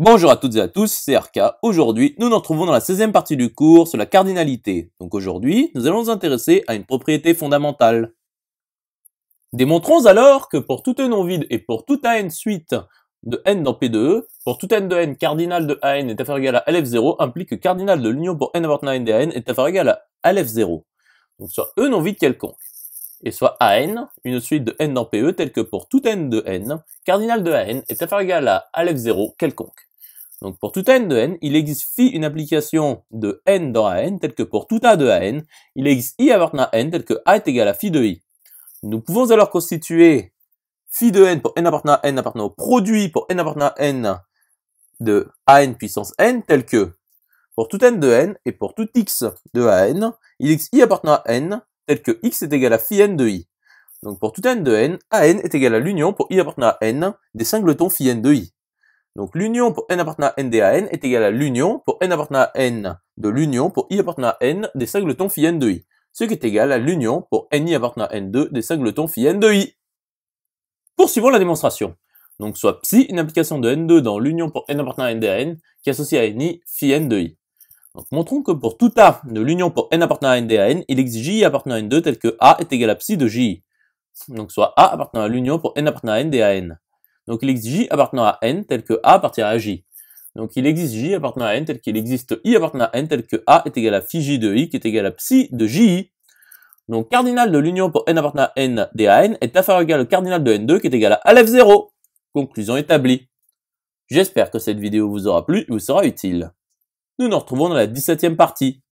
Bonjour à toutes et à tous, c'est RK. Aujourd'hui, nous nous retrouvons dans la 16e partie du cours sur la cardinalité. Donc aujourd'hui, nous allons nous intéresser à une propriété fondamentale. Démontrons alors que pour tout non vide et pour tout AN suite de n dans P de E, pour tout n de n, cardinal de AN est inférieur ou égal à LF0 implique que cardinal de l'union pour n appartenant à n DAN est inférieur ou égal à LF0. Donc soit E non vide quelconque. Et soit AN, une suite de n dans PE telle que pour tout n de n, cardinal de AN est inférieur ou égal à LF0 quelconque. Donc pour tout n de n, il existe phi une application de n dans AN telle que pour tout a de AN, il existe i appartenant à n tel que a est égal à phi de i. Nous pouvons alors constituer phi de n pour n appartenant à n appartenant au produit pour n appartenant à n de AN puissance n tel que pour tout n de n et pour tout x de AN, il existe i appartenant à n tel que x est égal à phi n de i. Donc pour tout n de n, AN est égal à l'union pour i appartenant à n des singletons phi n de i. Donc l'union pour n appartenant à n des AN est égale à l'union pour n appartenant à n de l'union pour i appartenant à n des singletons phi n de i, ce qui est égal à l'union pour ni appartenant à n2 des singletons phi n de i. Poursuivons la démonstration. Donc soit psi, une application de n2 dans l'union pour n appartenant à n des AN qui est associée à ni phi n de i. Donc montrons que pour tout a de l'union pour n appartenant à n des AN, il existe j appartenant à n2 tel que a est égal à psi de j. Donc soit a appartenant à l'union pour n appartenant à n des AN. Donc il existe j appartenant à n tel que a appartient à j. Donc il existe j appartenant à n tel qu'il existe i appartenant à n tel que a est égal à phi j de i qui est égal à psi de j. Donc cardinal de l'union pour n appartenant à n des AN est inférieur ou égal au cardinal de n2 qui est égal à LF0. Conclusion établie. J'espère que cette vidéo vous aura plu et vous sera utile. Nous nous retrouvons dans la 17e partie.